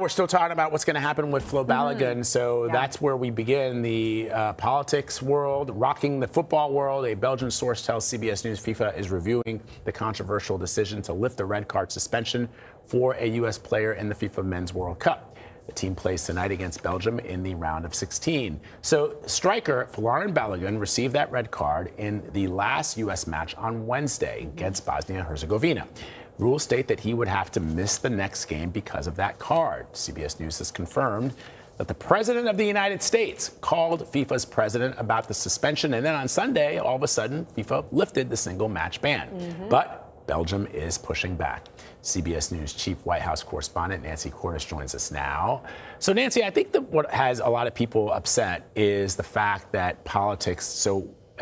We're still talking about what's going to happen with Flo Balogun, so that's where we begin. The politics world, rocking the football world. A Belgian source tells CBS News FIFA is reviewing the controversial decision to lift the red card suspension for a U.S. player in the FIFA Men's World Cup. The team plays tonight against Belgium in the round of 16. So striker Folarin Balogun received that red card in the last U.S. match on Wednesday against Bosnia-Herzegovina. Rules state that he would have to miss the next game because of that card. CBS News has confirmed that the President of the United States called FIFA's president about the suspension, and then on Sunday, all of a sudden, FIFA lifted the single match ban. But Belgium is pushing back. CBS News chief White House correspondent Nancy Cordes joins us now. So, Nancy, I think that what has a lot of people upset is the fact that politics,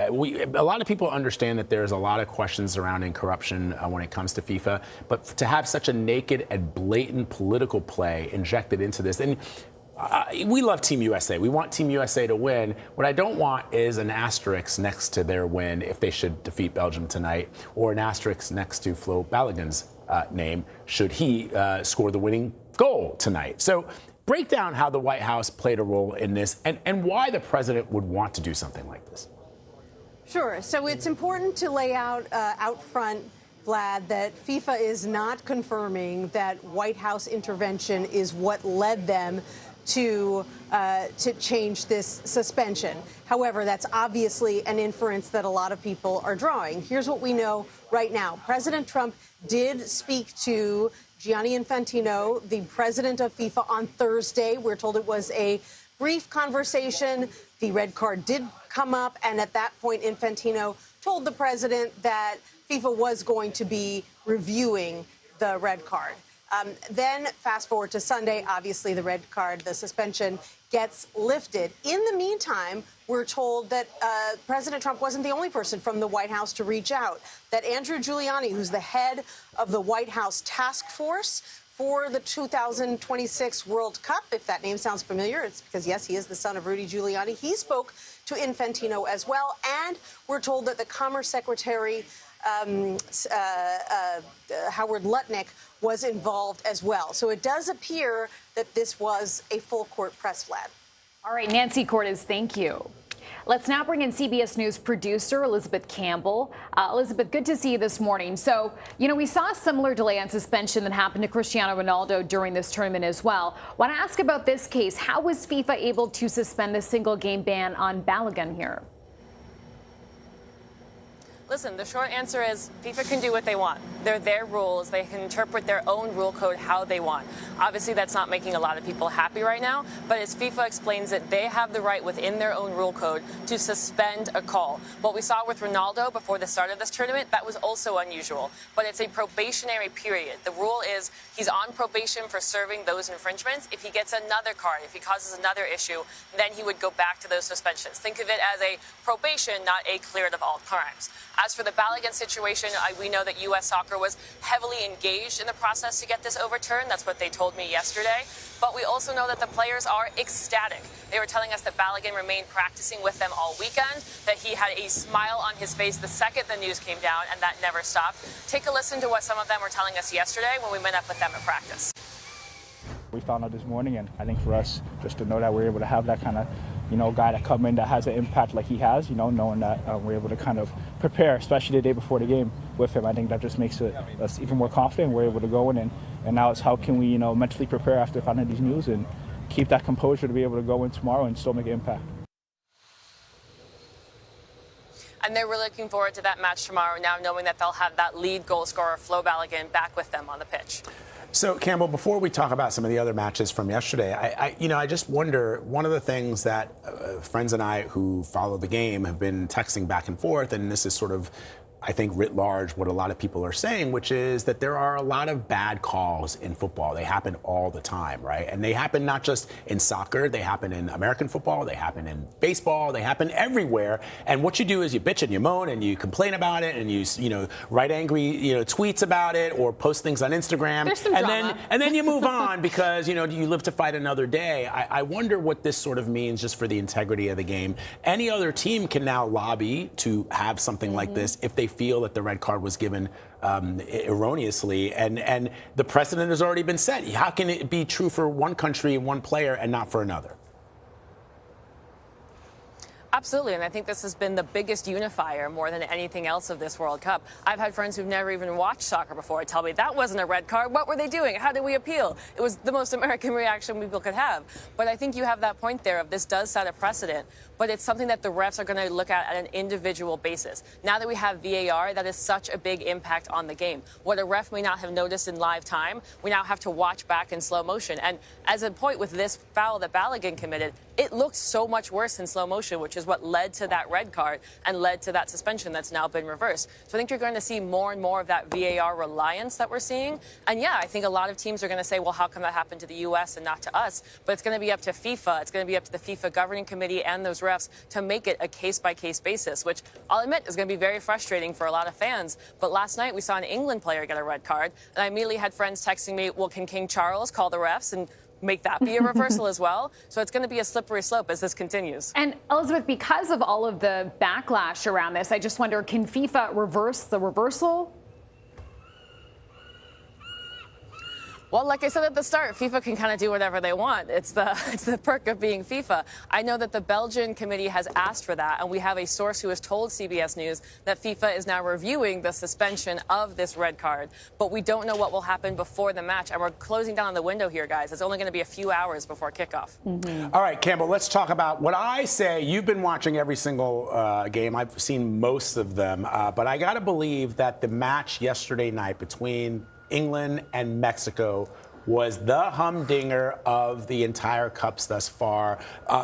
a lot of people understand that there's a lot of questions surrounding corruption when it comes to FIFA, but to have such a naked and blatant political play injected into this, and we love Team USA. We want Team USA to win. What I don't want is an asterisk next to their win if they should defeat Belgium tonight, or an asterisk next to Flo Balogun's name should he score the winning goal tonight. So break down how the White House played a role in this and why the president would want to do something like this. Sure. So it's important to lay out front, Vlad, that FIFA is not confirming that White House intervention is what led them to change this suspension. However, that's obviously an inference that a lot of people are drawing. Here's what we know right now. President Trump did speak to Gianni Infantino, the president of FIFA, on Thursday. We're told it was a brief conversation. The red card did come up, and at that point, Infantino told the president that FIFA was going to be reviewing the red card. Then fast forward to Sunday, obviously the red card, the suspension gets lifted. In the meantime, we're told that President Trump wasn't the only person from the White House to reach out, that Andrew Giuliani, who's the head of the White House task force for the 2026 World Cup, if that name sounds familiar, it's because, yes, he is the son of Rudy Giuliani. He spoke to Infantino as well, and we're told that the Commerce Secretary Howard Lutnick was involved as well. So it does appear that this was a full court press, Vlad. All right, Nancy Cordes, thank you. Let's now bring in CBS News producer Elizabeth Campbell. Elizabeth, good to see you this morning. So, we saw a similar delay on suspension that happened to Cristiano Ronaldo during this tournament as well. Want to ask about this case. How was FIFA able to suspend the single game ban on Balogun here? Listen, the short answer is FIFA can do what they want. They're their rules. They can interpret their own rule code how they want. Obviously, that's not making a lot of people happy right now, but as FIFA explains it, they have the right within their own rule code to suspend a call. What we saw with Ronaldo before the start of this tournament, that was also unusual, but it's a probationary period. The rule is he's on probation for serving those infringements. If he gets another card, if he causes another issue, then he would go back to those suspensions. Think of it as a probation, not a cleared of all crimes. As for the Balogun situation, we know that U.S. Soccer was heavily engaged in the process to get this overturned. That's what they told me yesterday. But we also know that the players are ecstatic. They were telling us that Balogun remained practicing with them all weekend, that he had a smile on his face the second the news came down, and that never stopped. Take a listen to what some of them were telling us yesterday when we met up with them at practice. We found out this morning, and I think for us, just to know that we're able to have that kind of guy that come in that has an impact like he has, knowing that we're able to kind of prepare, especially the day before the game with him. I think that just makes us even more confident. We're able to go in, and now it's how can we, mentally prepare after finding these news and keep that composure to be able to go in tomorrow and still make an impact. And they're really looking forward to that match tomorrow, now knowing that they'll have that lead goal scorer, Flo Balogun, back with them on the pitch. So, Campbell, before we talk about some of the other matches from yesterday, I just wonder, one of the things that friends and I who follow the game have been texting back and forth, and this is sort of, I think, writ large, what a lot of people are saying, which is that there are a lot of bad calls in football. They happen all the time, right? And they happen not just in soccer, they happen in American football, they happen in baseball, they happen everywhere. And what you do is you bitch and you moan and you complain about it and you write angry tweets about it or post things on Instagram. There's some drama. And then you move on because you live to fight another day. I wonder what this sort of means just for the integrity of the game. Any other team can now lobby to have something like this if they feel that the red card was given erroneously. And the precedent has already been set. How can it be true for one country and one player and not for another? Absolutely, and I think this has been the biggest unifier more than anything else of this World Cup. I've had friends who've never even watched soccer before tell me that wasn't a red card. What were they doing? How did we appeal? It was the most American reaction people could have. But I think you have that point there of this does set a precedent, but it's something that the refs are going to look at an individual basis. Now that we have VAR, that is such a big impact on the game. What a ref may not have noticed in live time, we now have to watch back in slow motion. And as a point with this foul that Balogun committed, it looked so much worse in slow motion, which is what led to that red card and led to that suspension that's now been reversed. So I think you're going to see more and more of that VAR reliance that we're seeing. And yeah, I think a lot of teams are going to say, well, how come that happened to the U.S. and not to us? But it's going to be up to FIFA. It's going to be up to the FIFA governing committee and those refs to make it a case-by-case basis, which I'll admit is going to be very frustrating for a lot of fans. But last night we saw an England player get a red card, and I immediately had friends texting me, well, can King Charles call the refs and make that be a reversal as well? So it's going to be a slippery slope as this continues. And Elizabeth, because of all of the backlash around this, I just wonder, can FIFA reverse the reversal? Well, like I said at the start, FIFA can kind of do whatever they want. It's the perk of being FIFA. I know that the Belgian committee has asked for that, and we have a source who has told CBS News that FIFA is now reviewing the suspension of this red card. But we don't know what will happen before the match, and we're closing down on the window here, guys. It's only going to be a few hours before kickoff. All right, Campbell, let's talk about what I say. You've been watching every single game. I've seen most of them. But I got to believe that the match yesterday night between England and Mexico was the humdinger of the entire Cups thus far.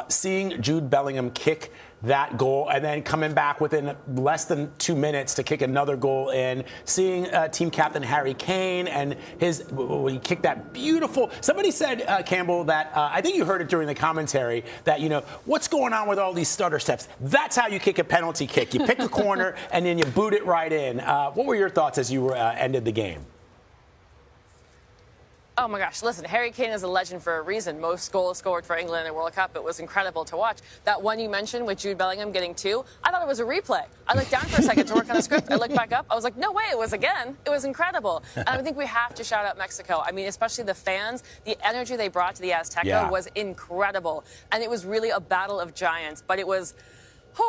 Seeing Jude Bellingham kick that goal and then coming back within less than 2 minutes to kick another goal in. Seeing team captain Harry Kane and he kicked that beautiful. Somebody said, Campbell, that I think you heard it during the commentary that, what's going on with all these stutter steps? That's how you kick a penalty kick. You pick a corner and then you boot it right in. What were your thoughts as you ended the game? Oh my gosh, listen, Harry Kane is a legend for a reason. Most goals scored for England in a World Cup. It was incredible to watch. That one you mentioned with Jude Bellingham getting 2, I thought it was a replay. I looked down for a second to work on the script. I looked back up. I was like, no way, it was again. It was incredible. And I think we have to shout out Mexico. I mean, especially the fans. The energy they brought to the Azteca was incredible. And it was really a battle of giants. But it was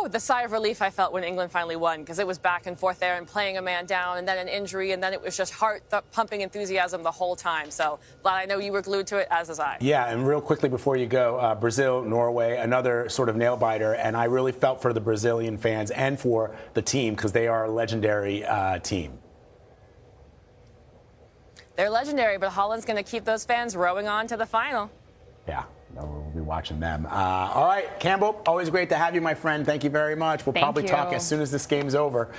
the sigh of relief I felt when England finally won, because it was back and forth there and playing a man down and then an injury, and then it was just heart-pumping enthusiasm the whole time. So glad I know you were glued to it, as was I. Yeah, and real quickly before you go, Brazil, Norway, another sort of nail-biter, and I really felt for the Brazilian fans and for the team because they are a legendary team. They're legendary, but Holland's going to keep those fans rowing on to the final. Yeah. We'll be watching them. All right, Campbell, always great to have you, my friend. Thank you very much. We'll probably talk as soon as this game's over.